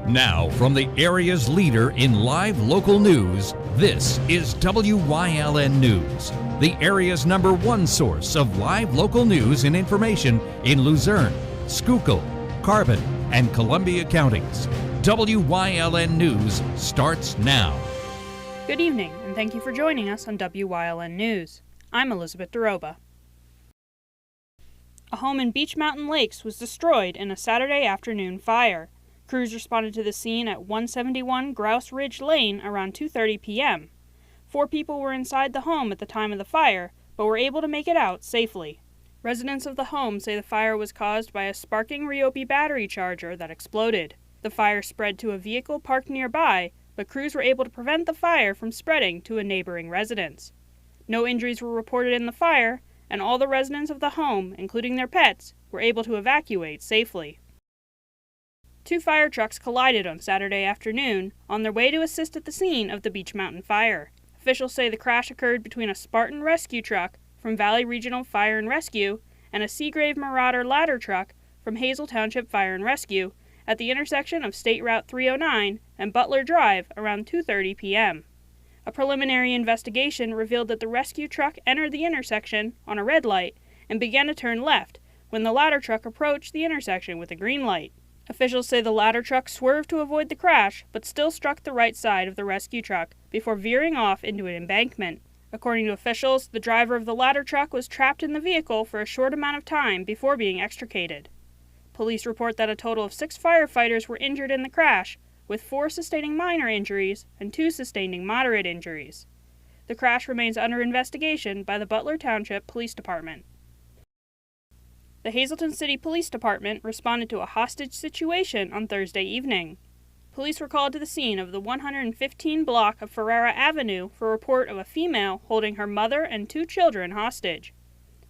Now, from the area's leader in live local news, this is WYLN News, the area's #1 source of live local news and information in Luzerne, Schuylkill, Carbon, and Columbia counties. WYLN News starts now. Good evening, and thank you for joining us on WYLN News. I'm Elizabeth Doroba. A home in Beech Mountain Lakes was destroyed in a Saturday afternoon fire. Crews responded to the scene at 171 Grouse Ridge Lane around 2:30 p.m. 4 people were inside the home at the time of the fire, but were able to make it out safely. Residents of the home say the fire was caused by a sparking Ryobi battery charger that exploded. The fire spread to a vehicle parked nearby, but crews were able to prevent the fire from spreading to a neighboring residence. No injuries were reported in the fire, and all the residents of the home, including their pets, were able to evacuate safely. 2 fire trucks collided on Saturday afternoon on their way to assist at the scene of the Beech Mountain fire. Officials say the crash occurred between a Spartan rescue truck from Valley Regional Fire and Rescue and a Seagrave Marauder ladder truck from Hazel Township Fire and Rescue at the intersection of State Route 309 and Butler Drive around 2:30 p.m. A preliminary investigation revealed that the rescue truck entered the intersection on a red light and began to turn left when the ladder truck approached the intersection with a green light. Officials say the ladder truck swerved to avoid the crash, but still struck the right side of the rescue truck before veering off into an embankment. According to officials, the driver of the ladder truck was trapped in the vehicle for a short amount of time before being extricated. Police report that a total of 6 firefighters were injured in the crash, with 4 sustaining minor injuries and 2 sustaining moderate injuries. The crash remains under investigation by the Butler Township Police Department. The Hazleton City Police Department responded to a hostage situation on Thursday evening. Police were called to the scene of the 115 block of Ferrara Avenue for a report of a female holding her mother and 2 children hostage.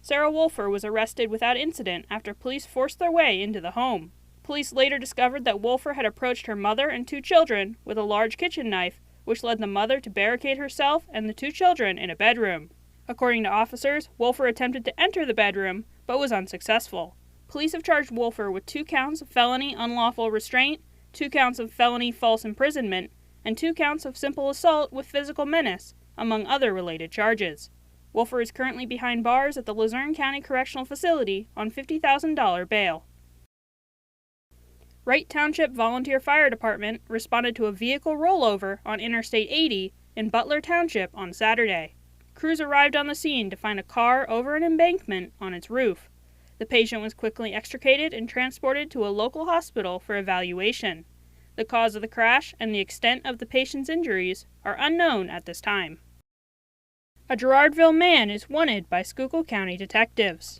Sarah Wolfer was arrested without incident after police forced their way into the home. Police later discovered that Wolfer had approached her mother and 2 children with a large kitchen knife, which led the mother to barricade herself and the 2 children in a bedroom. According to officers, Wolfer attempted to enter the bedroom, but was unsuccessful. Police have charged Wolfer with 2 counts of felony unlawful restraint, 2 counts of felony false imprisonment, and 2 counts of simple assault with physical menace, among other related charges. Wolfer is currently behind bars at the Luzerne County Correctional Facility on $50,000 bail. Wright Township Volunteer Fire Department responded to a vehicle rollover on Interstate 80 in Butler Township on Saturday. Crews arrived on the scene to find a car over an embankment on its roof. The patient was quickly extricated and transported to a local hospital for evaluation. The cause of the crash and the extent of the patient's injuries are unknown at this time. A Girardville man is wanted by Schuylkill County detectives.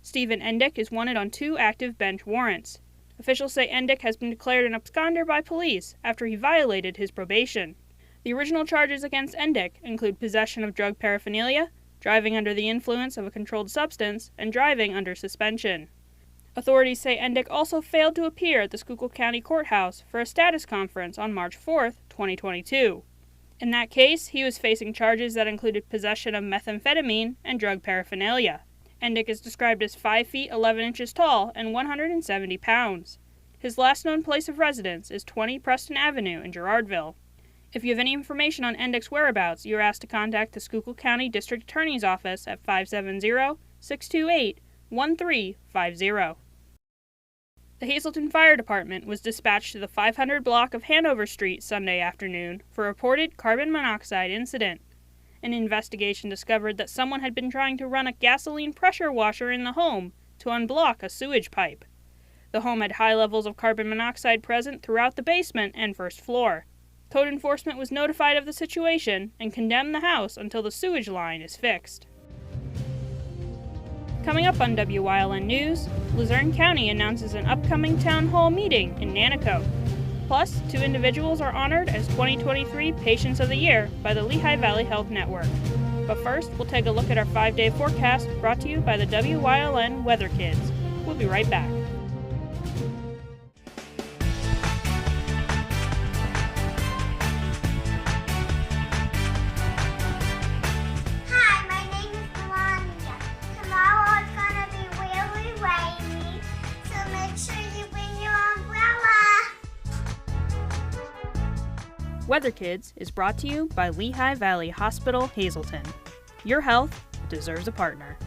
Stephen Endick is wanted on 2 active bench warrants. Officials say Endick has been declared an absconder by police after he violated his probation. The original charges against Endick include possession of drug paraphernalia, driving under the influence of a controlled substance, and driving under suspension. Authorities say Endick also failed to appear at the Schuylkill County Courthouse for a status conference on March 4, 2022. In that case, he was facing charges that included possession of methamphetamine and drug paraphernalia. Endick is described as 5 feet 11 inches tall and 170 pounds. His last known place of residence is 20 Preston Avenue in Girardville. If you have any information on Endick's whereabouts, you are asked to contact the Schuylkill County District Attorney's Office at 570-628-1350. The Hazleton Fire Department was dispatched to the 500 block of Hanover Street Sunday afternoon for a reported carbon monoxide incident. An investigation discovered that someone had been trying to run a gasoline pressure washer in the home to unblock a sewage pipe. The home had high levels of carbon monoxide present throughout the basement and first floor. Code enforcement was notified of the situation and condemned the house until the sewage line is fixed. Coming up on WYLN News, Luzerne County announces an upcoming town hall meeting in Nanticoke. Plus, 2 individuals are honored as 2023 Patients of the Year by the Lehigh Valley Health Network. But first, we'll take a look at our 5-day forecast brought to you by the WYLN Weather Kids. We'll be right back. Weather Kids is brought to you by Lehigh Valley Hospital, Hazleton. Your health deserves a partner.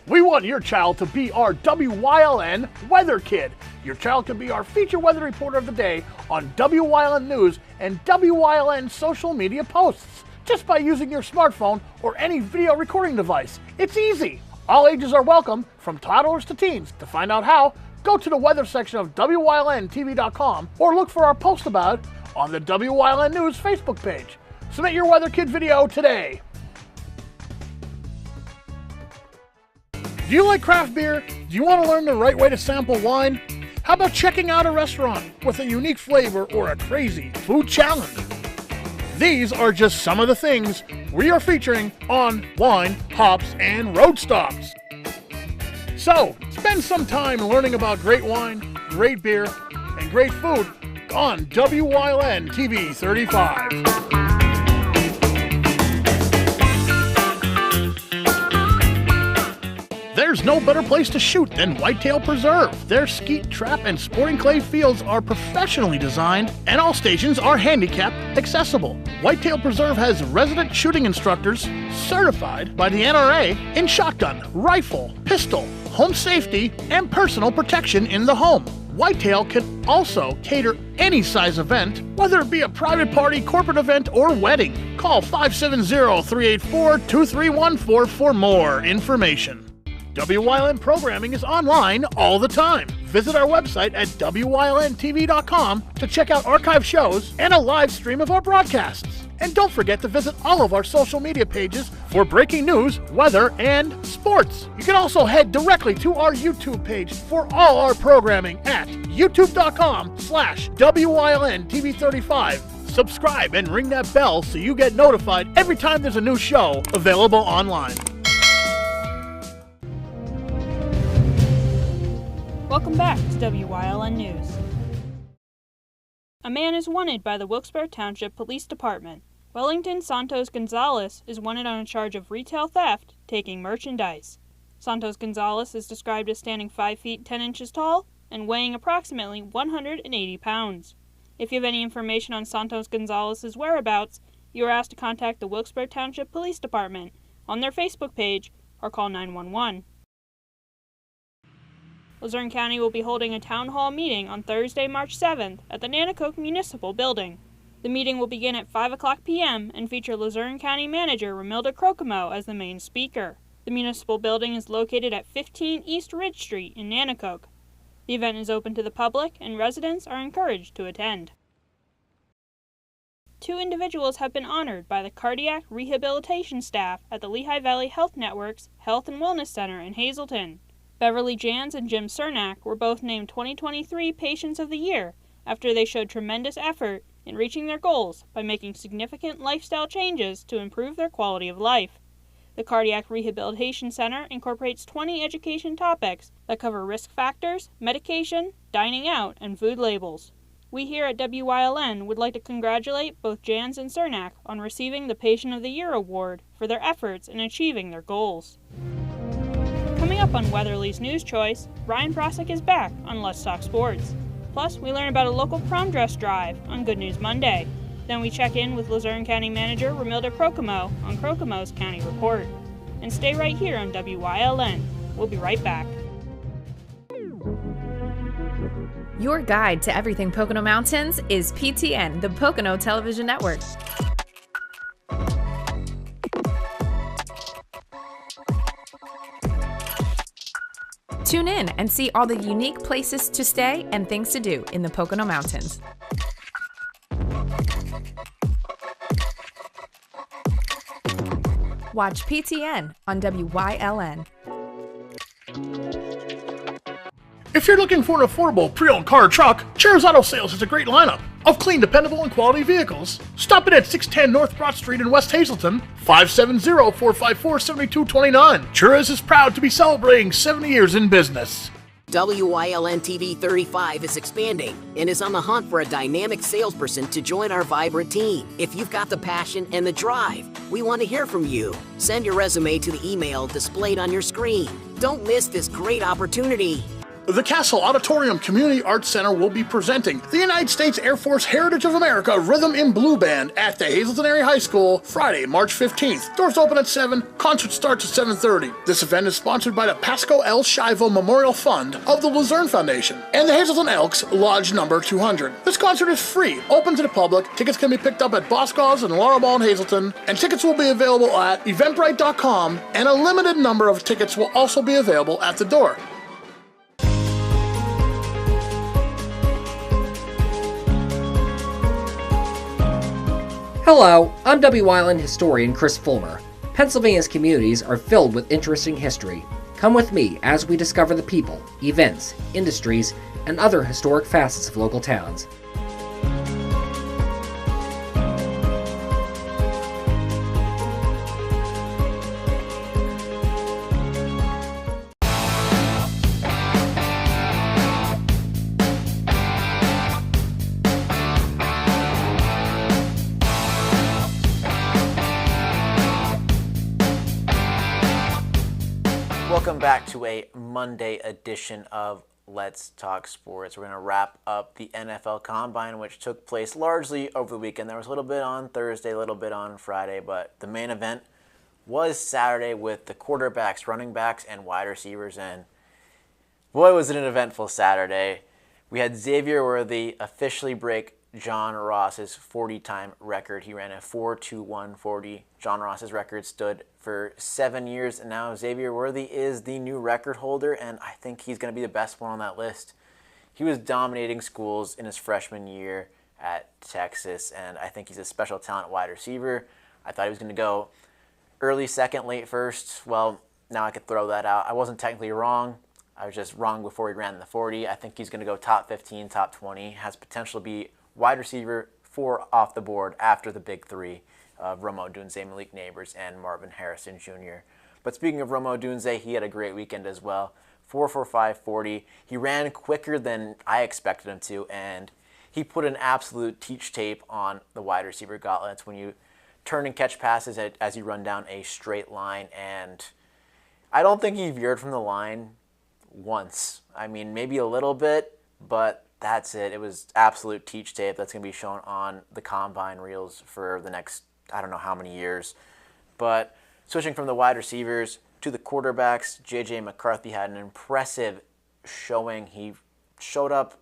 We want your child to be our WYLN Weather Kid. Your child can be our feature weather reporter of the day on WYLN News and WYLN social media posts just by using your smartphone or any video recording device. It's easy. All ages are welcome, from toddlers to teens. To find out how, go to the weather section of WYLNTV.com or look for our post about it on the WYLN News Facebook page. Submit your Weather Kid video today. Do you like craft beer? Do you want to learn the right way to sample wine? How about checking out a restaurant with a unique flavor or a crazy food challenge? These are just some of the things we are featuring on Wine, Hops, and Road Stops. So, spend some time learning about great wine, great beer, and great food on WYLN TV 35. There's no better place to shoot than Whitetail Preserve. Their skeet, trap, and sporting clay fields are professionally designed, and all stations are handicap accessible. Whitetail Preserve has resident shooting instructors certified by the NRA in shotgun, rifle, pistol, home safety, and personal protection in the home. Whitetail can also cater any size event, whether it be a private party, corporate event, or wedding. Call 570-384-2314 for more information. WYLN programming is online all the time. Visit our website at WYLNTV.com to check out archive shows and a live stream of our broadcasts. And don't forget to visit all of our social media pages for breaking news, weather, and sports. You can also head directly to our YouTube page for all our programming at youtube.com/WYLNTV35. Subscribe and ring that bell so you get notified every time there's a new show available online. Welcome back to WYLN News. A man is wanted by the Wilkes-Barre Township Police Department. Wellington Santos Gonzalez is wanted on a charge of retail theft, taking merchandise. Santos Gonzalez is described as standing 5 feet 10 inches tall and weighing approximately 180 pounds. If you have any information on Santos Gonzalez's whereabouts, you are asked to contact the Wilkes-Barre Township Police Department on their Facebook page or call 911. Luzerne County will be holding a town hall meeting on Thursday, March 7th at the Nanticoke Municipal Building. The meeting will begin at 5 o'clock p.m. and feature Luzerne County Manager Romilda Crocomo as the main speaker. The municipal building is located at 15 East Ridge Street in Nanticoke. The event is open to the public and residents are encouraged to attend. 2 individuals have been honored by the cardiac rehabilitation staff at the Lehigh Valley Health Network's Health and Wellness Center in Hazleton. Beverly Jans and Jim Cernak were both named 2023 Patients of the Year after they showed tremendous effort in reaching their goals by making significant lifestyle changes to improve their quality of life. The Cardiac Rehabilitation Center incorporates 20 education topics that cover risk factors, medication, dining out, and food labels. We here at WYLN would like to congratulate both Jans and Cernak on receiving the Patient of the Year award for their efforts in achieving their goals. Coming up on Weatherly's News Choice, Ryan Prosick is back on Let's Talk Sports. Plus, we learn about a local prom dress drive on Good News Monday. Then we check in with Luzerne County Manager Romilda Crocomo on Crocomo's County Report. And stay right here on WYLN. We'll be right back. Your guide to everything Pocono Mountains is PTN, the Pocono Television Network. Tune in and see all the unique places to stay and things to do in the Pocono Mountains. Watch PTN on WYLN. If you're looking for an affordable pre-owned car or truck, Cher's Auto Sales has a great lineup of clean, dependable, and quality vehicles. Stop in at 610 North Broad Street in West Hazleton, 570-454-7229. Cher's is proud to be celebrating 70 years in business. WYLN TV 35 is expanding and is on the hunt for a dynamic salesperson to join our vibrant team. If you've got the passion and the drive, we want to hear from you. Send your resume to the email displayed on your screen. Don't miss this great opportunity. The Castle Auditorium Community Arts Center will be presenting the United States Air Force Heritage of America Rhythm in Blue Band at the Hazleton Area High School Friday, March 15th. Doors open at 7, concert starts at 7:30. This event is sponsored by the Pasco L. Shivo Memorial Fund of the Luzerne Foundation and the Hazleton Elks Lodge number 200. This concert is free, open to the public. Tickets can be picked up at Boscov's and Laurel Ball in Hazleton, and tickets will be available at eventbrite.com, and a limited number of tickets will also be available at the door. Hello, I'm Wyln historian Chris Fulmer. Pennsylvania's communities are filled with interesting history. Come with me as we discover the people, events, industries, and other historic facets of local towns. Welcome back to a Monday edition of Let's Talk Sports. We're going to wrap up the NFL Combine, which took place largely over the weekend. There was a little bit on Thursday, a little bit on Friday, but the main event was Saturday with the quarterbacks, running backs, and wide receivers. And boy, was it an eventful Saturday. We had Xavier Worthy officially break John Ross's 40-time record. He ran a 4.21 40. John Ross's record stood for 7 years, and now Xavier Worthy is the new record holder, and I think he's going to be the best one on that list. He was dominating schools in his freshman year at Texas, and I think he's a special talent wide receiver. I thought he was going to go early second, late first. Well, now I could throw that out. I wasn't technically wrong. I was just wrong before he ran the 40. I think he's going to go top 15, top 20. Has potential to be wide receiver 4 off the board after the big 3 of Rome Odunze, Malik Neighbors, and Marvin Harrison Jr. But speaking of Rome Odunze, he had a great weekend as well. 4.45 40. He ran quicker than I expected him to, and he put an absolute teach tape on the wide receiver gauntlets when you turn and catch passes as you run down a straight line. And I don't think he veered from the line once. I mean, maybe a little bit, but that's it. It was absolute teach tape that's going to be shown on the Combine reels for the next, I don't know how many years. But switching from the wide receivers to the quarterbacks, J.J. McCarthy had an impressive showing. He showed up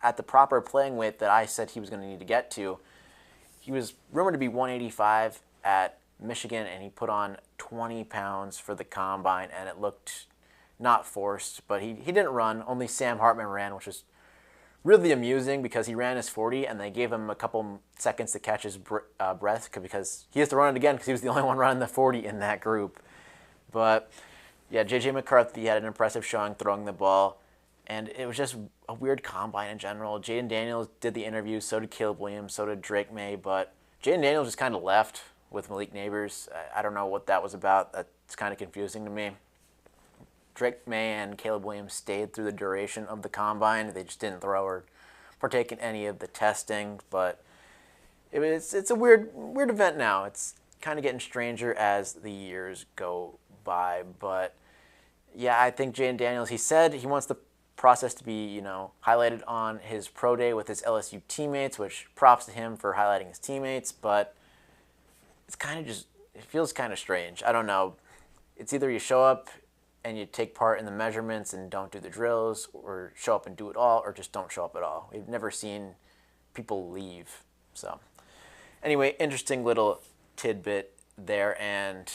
at the proper playing weight that I said he was going to need to get to. He was rumored to be 185 at Michigan, and he put on 20 pounds for the Combine, and it looked not forced, but he didn't run. Only Sam Hartman ran, which was really amusing because he ran his 40 and they gave him a couple seconds to catch his breath because he has to run it again because he was the only one running the 40 in that group. But yeah, J.J. McCarthy had an impressive showing throwing the ball, and it was just a weird Combine in general. Jaden Daniels did the interview, so did Caleb Williams, so did Drake May, but Jaden Daniels just kind of left with Malik Neighbors. I don't know what that was about. That's kind of confusing to me. Drake May and Caleb Williams stayed through the duration of the Combine. They just didn't throw or partake in any of the testing. But it's a weird event now. It's kind of getting stranger as the years go by. But yeah, I think Jaden Daniels, he said he wants the process to be, highlighted on his pro day with his LSU teammates, which props to him for highlighting his teammates. But it's kind of it feels kind of strange. I don't know. It's either you show up and you take part in the measurements and don't do the drills, or show up and do it all, or just don't show up at all. We've never seen people leave. So anyway, interesting little tidbit there. And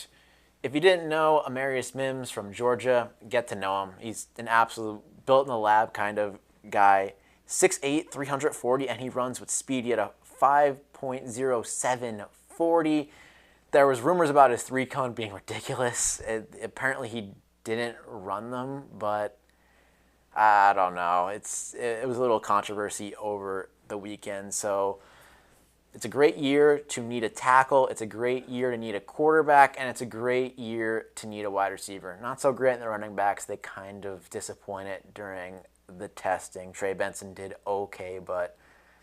if you didn't know Amarius Mims from Georgia, get to know him. He's an absolute built-in-the-lab kind of guy. 6'8", 340, and he runs with speed. He had a 5.07 40. There was rumors about his 3-cone being ridiculous. Apparently he didn't run them, but I don't know. It was a little controversy over the weekend. So it's a great year to need a tackle. It's a great year to need a quarterback, and it's a great year to need a wide receiver. Not so great in the running backs. They kind of disappointed during the testing. Trey Benson did okay, but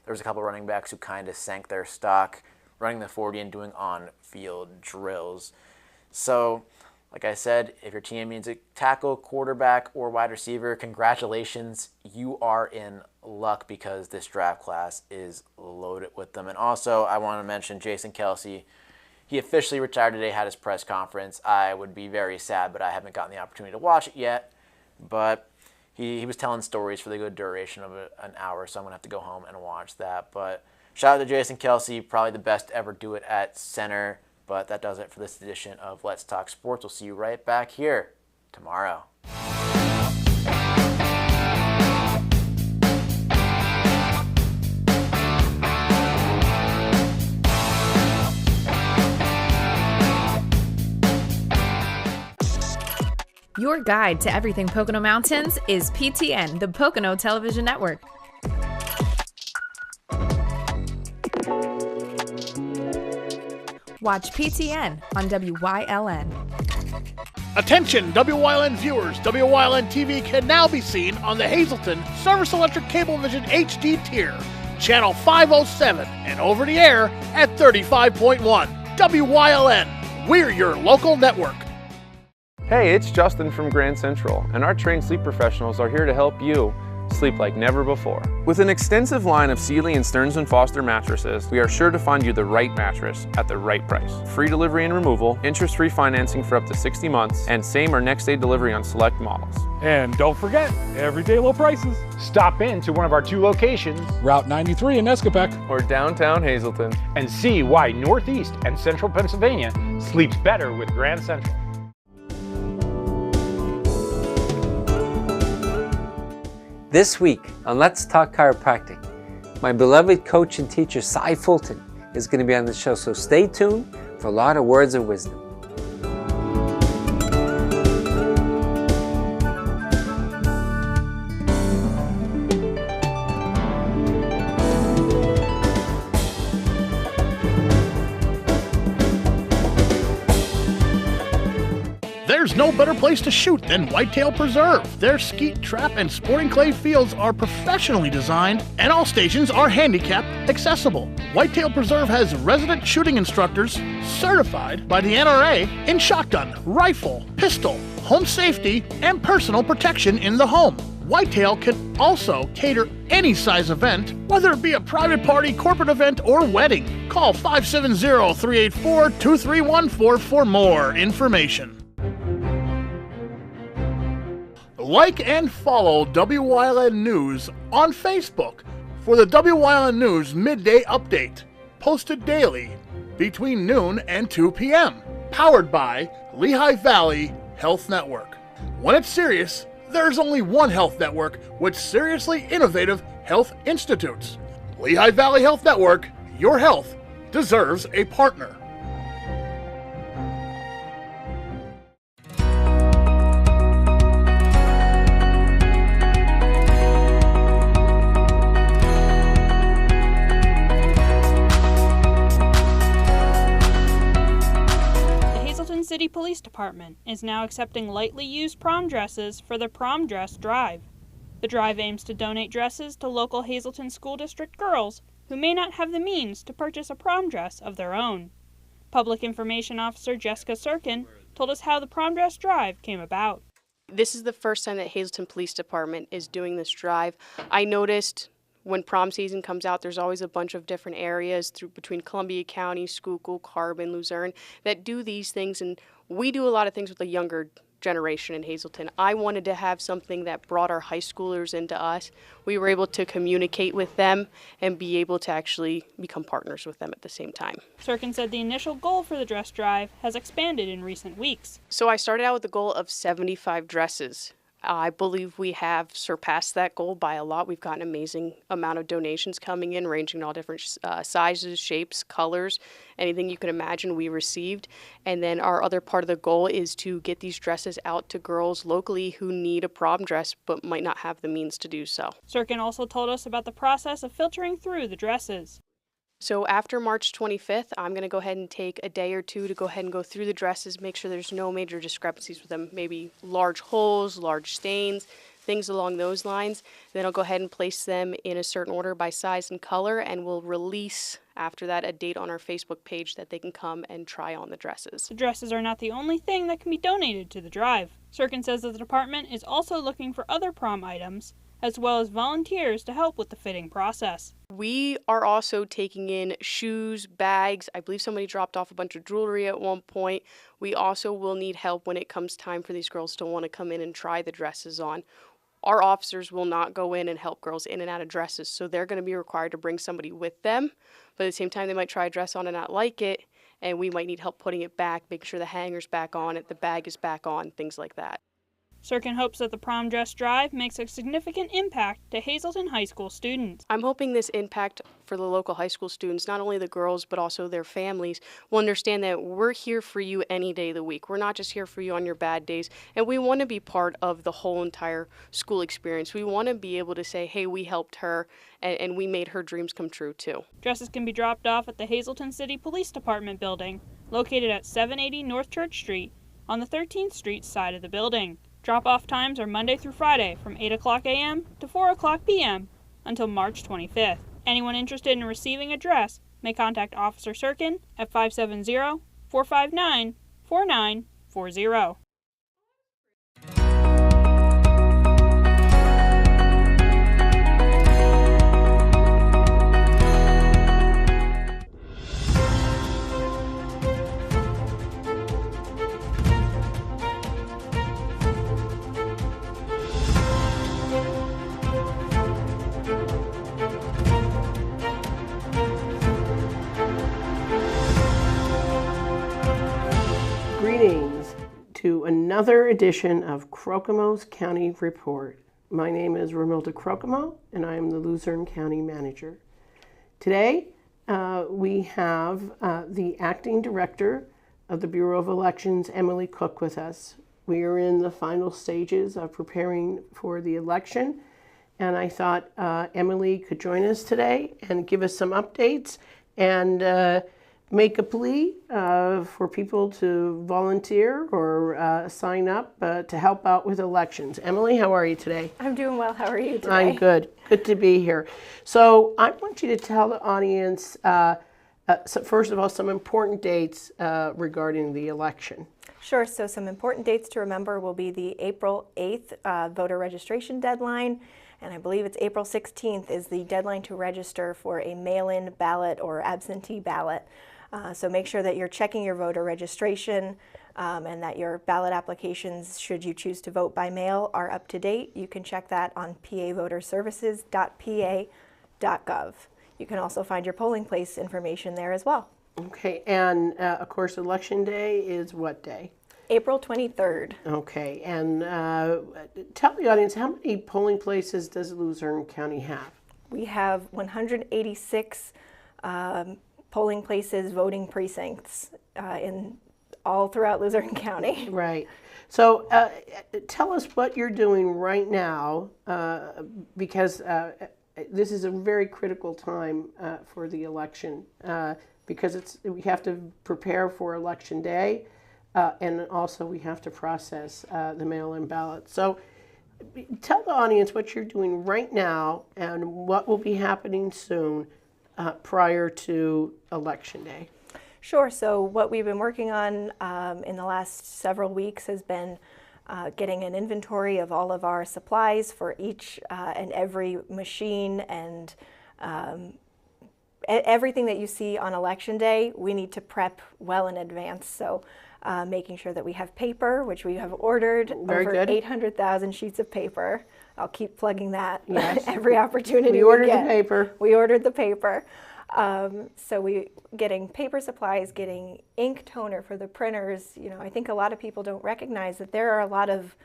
there was a couple running backs who kind of sank their stock running the 40 and doing on-field drills. So Like I said, if your team needs a tackle, quarterback, or wide receiver, congratulations. You are in luck because this draft class is loaded with them. And also, I want to mention Jason Kelce. He officially retired today, had his press conference. I would be very sad, but I haven't gotten the opportunity to watch it yet. But he was telling stories for the good duration of an hour, so I'm going to have to go home and watch that. But shout out to Jason Kelce, probably the best to ever do it at center. But that does it for this edition of Let's Talk Sports. We'll see you right back here tomorrow. Your guide to everything Pocono Mountains is PTN, the Pocono Television Network. Watch PTN on WYLN. Attention, WYLN viewers. WYLN TV can now be seen on the Hazleton Service Electric Cablevision HD tier, channel 507, and over the air at 35.1. WYLN, we're your local network. Hey, it's Justin from Grand Central, and our trained sleep professionals are here to help you sleep like never before. With an extensive line of Sealy and Stearns & Foster mattresses, we are sure to find you the right mattress at the right price. Free delivery and removal, interest-free financing for up to 60 months, and same or next day delivery on select models. And don't forget, everyday low prices. Stop in to one of our 2 locations, Route 93 in Escapec, Or downtown Hazleton. and see why Northeast and Central Pennsylvania sleeps better with Grand Central. This week on Let's Talk Chiropractic, my beloved coach and teacher Cy Fulton is going to be on the show, so stay tuned for a lot of words of wisdom. There's no better place to shoot than Whitetail Preserve. Their skeet, trap, and sporting clay fields are professionally designed, and all stations are handicap accessible. Whitetail Preserve has resident shooting instructors certified by the NRA in shotgun, rifle, pistol, home safety, and personal protection in the home. Whitetail can also cater any size event, whether it be a private party, corporate event, or wedding. Call 570-384-2314 for more information. Like and follow WYLN News on Facebook for the WYLN News Midday Update, posted daily between noon and 2 p.m., powered by Lehigh Valley Health Network. When it's serious, there's only one health network with seriously innovative health institutes. Lehigh Valley Health Network, your health deserves a partner. City Police Department is now accepting lightly used prom dresses for the Prom Dress Drive. The drive aims to donate dresses to local Hazleton School District girls who may not have the means to purchase a prom dress of their own. Public Information Officer Jessica Sirkin told us how the Prom Dress Drive came about. This is the first time that Hazleton Police Department is doing this drive. I noticed when prom season comes out, there's always a bunch of different areas between Columbia County, Schuylkill, Carbon, Luzerne that do these things, and we do a lot of things with the younger generation in Hazleton. I wanted to have something that brought our high schoolers into us. We were able to communicate with them and be able to actually become partners with them at the same time. Sirkin said the initial goal for the dress drive has expanded in recent weeks. So I started out with a goal of 75 dresses. I believe we have surpassed that goal by a lot. We've got an amazing amount of donations coming in, ranging in all different sizes, shapes, colors, anything you can imagine we received. And then our other part of the goal is to get these dresses out to girls locally who need a prom dress but might not have the means to do so. Sirkin also told us about the process of filtering through the dresses. So after March 25th, I'm going to go ahead and take a day or two to go ahead and go through the dresses, make sure there's no major discrepancies with them, maybe large holes, large stains, things along those lines. Then I'll go ahead and place them in a certain order by size and color, and we'll release after that, a date on our Facebook page that they can come and try on the dresses. The dresses are not the only thing that can be donated to the drive. Sirkin says that the department is also looking for other prom items, as well as volunteers to help with the fitting process. We are also taking in shoes, bags. I believe somebody dropped off a bunch of jewelry at one point. We also will need help when it comes time for these girls to want to come in and try the dresses on. Our officers will not go in and help girls in and out of dresses, so they're going to be required to bring somebody with them. But at the same time, they might try a dress on and not like it, and we might need help putting it back, making sure the hanger's back on it, the bag is back on, things like that. Sirkin hopes that the prom dress drive makes a significant impact to Hazleton High School students. I'm hoping this impact for the local high school students, not only the girls, but also their families, will understand that we're here for you any day of the week. We're not just here for you on your bad days, and we want to be part of the whole entire school experience. We want to be able to say, hey, we helped her, and we made her dreams come true too. Dresses can be dropped off at the Hazleton City Police Department building, located at 780 North Church Street, on the 13th Street side of the building. Drop-off times are Monday through Friday from 8 o'clock a.m. to 4 o'clock p.m. until March 25th. Anyone interested in receiving a dress may contact Officer Sirkin at 570-459-4940. Greetings to another edition of Crocomo's County Report. My name is Romilda Crocomo, and I am the Luzerne County Manager. Today, we have the Acting Director of the Bureau of Elections, Emily Cook, with us. We are in the final stages of preparing for the election, and I thought Emily could join us today and give us some updates and make a plea for people to volunteer or sign up to help out with elections. Emily, how are you today? I'm doing well. How are you today? I'm good. Good to be here. So I want you to tell the audience, so first of all, some important dates regarding the election. Sure. So some important dates to remember will be the April 8th voter registration deadline. And I believe it's April 16th is the deadline to register for a mail-in ballot or absentee ballot. So make sure that you're checking your voter registration and that your ballot applications, should you choose to vote by mail, are up to date. You can check that on pavoterservices.pa.gov. You can also find your polling place information there as well. Okay, and of course, Election Day is what day? April 23rd. Okay, and tell the audience, how many polling places does Luzerne County have? We have 186 polling places, voting precincts in all throughout Luzerne County. Right. So tell us what you're doing right now, because this is a very critical time for the election, because we have to prepare for Election Day, and also we have to process the mail-in ballot. So tell the audience what you're doing right now and what will be happening soon prior to Election Day. Sure. So what we've been working on in the last several weeks has been getting an inventory of all of our supplies for each and every machine, and everything that you see on Election Day, we need to prep well in advance. So making sure that we have paper, which we have ordered, over 800,000 sheets of paper. I'll keep plugging that every opportunity we ordered get. the paper. We ordered the paper. So we getting paper supplies, getting ink toner for the printers. You know, I think a lot of people don't recognize that there are a lot of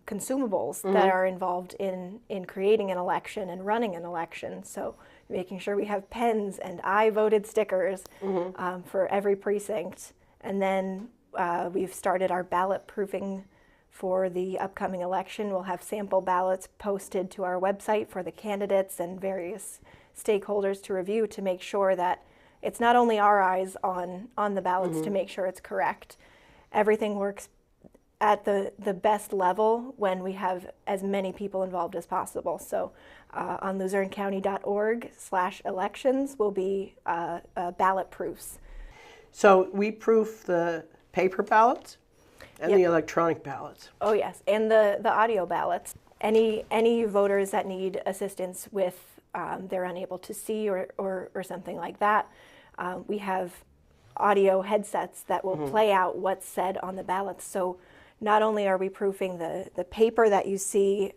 consumables that are involved in creating an election and running an election. So making sure we have pens and I voted stickers for every precinct. And then we've started our ballot proofing for the upcoming election. We'll have sample ballots posted to our website for the candidates and various stakeholders to review, to make sure that it's not only our eyes on the ballots to make sure it's correct. Everything works at the best level when we have as many people involved as possible. So on LuzerneCounty.org/elections will be ballot proofs. So we proof the paper ballots and the electronic ballots. Oh yes, and the audio ballots. Any voters that need assistance with they're unable to see or something like that, we have audio headsets that will play out what's said on the ballots. So not only are we proofing the paper that you see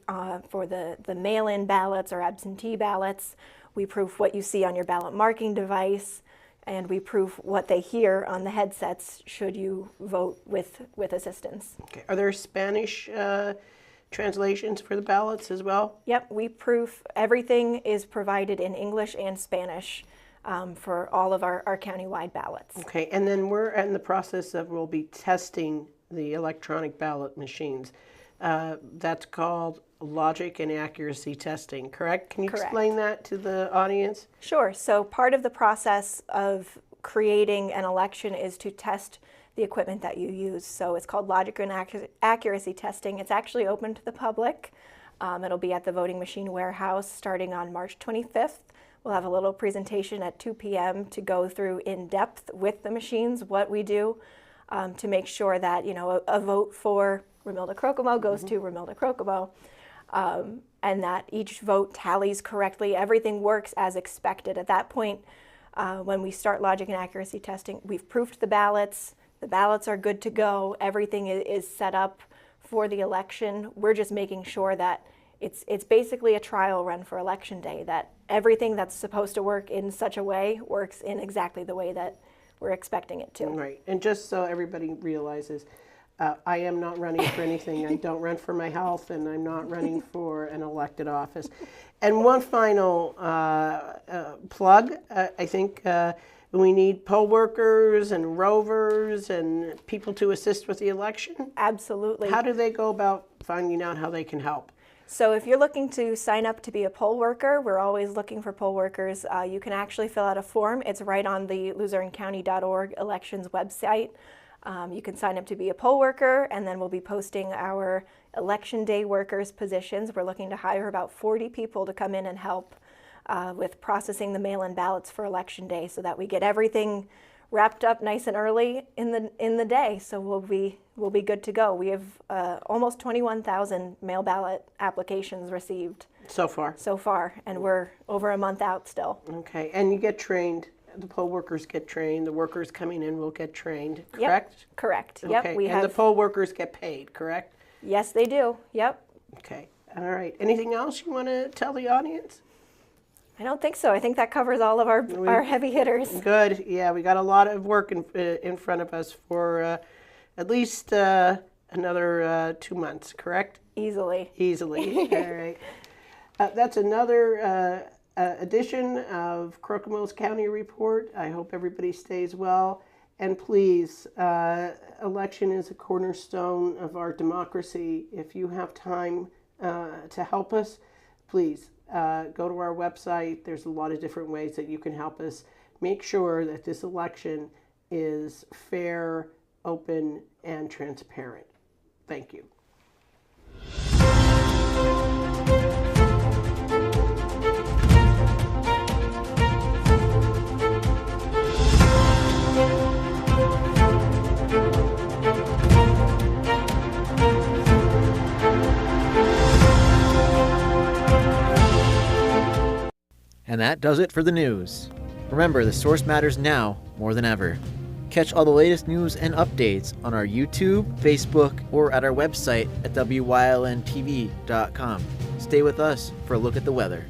for the mail-in ballots or absentee ballots, we proof what you see on your ballot marking device, and we proof what they hear on the headsets should you vote with assistance. Okay. Are there Spanish translations for the ballots as well? Yep, we proof everything is provided in English and Spanish for all of our county-wide ballots. Okay, and then we're in the process of, we'll be testing the electronic ballot machines. That's called logic and accuracy testing, correct? Can you explain that to the audience? Sure. So part of the process of creating an election is to test the equipment that you use. So it's called logic and accuracy testing. It's actually open to the public. It'll be at the voting machine warehouse starting on March 25th. We'll have a little presentation at 2 p.m. to go through in depth with the machines what we do to make sure that, you know, a vote for Romilda Crocomo goes to Romilda Crocomo, and that each vote tallies correctly. Everything works as expected. At that point, when we start logic and accuracy testing, we've proofed the ballots. The ballots are good to go. Everything is set up for the election. We're just making sure that it's basically a trial run for Election Day, that everything that's supposed to work in such a way works in exactly the way that we're expecting it to. Right, and just so everybody realizes, I am not running for anything. I don't run for my health, and I'm not running for an elected office. And one final plug, I think we need poll workers and rovers and people to assist with the election. Absolutely. How do they go about finding out how they can help? So if you're looking to sign up to be a poll worker, we're always looking for poll workers. You can actually fill out a form. It's right on the LuzerneCounty.org elections website. You can sign up to be a poll worker, and then we'll be posting our Election Day workers positions. We're looking to hire about 40 people to come in and help with processing the mail-in ballots for Election Day, so that we get everything wrapped up nice and early in the day. So we'll be good to go. We have almost 21,000 mail ballot applications received so far, and we're over a month out still. Okay, and you get trained. The poll workers get trained. The workers coming in will get trained, correct? Yep, correct. Okay. Yep, and the poll workers get paid, correct? Yes, they do. Yep. Okay. All right. Anything else you want to tell the audience? I don't think so. I think that covers all of our heavy hitters. Good. Yeah, we got a lot of work in front of us for at least another 2 months, correct? Easily. All right. That's another edition of Crocomo's County Report. I hope everybody stays well. And please, election is a cornerstone of our democracy. If you have time to help us, please go to our website. There's a lot of different ways that you can help us make sure that this election is fair, open, and transparent. Thank you. And that does it for the news. Remember, the source matters now more than ever. Catch all the latest news and updates on our YouTube, Facebook, or at our website at wylntv.com. Stay with us for a look at the weather.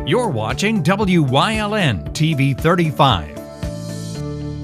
You're watching WYLN TV 35.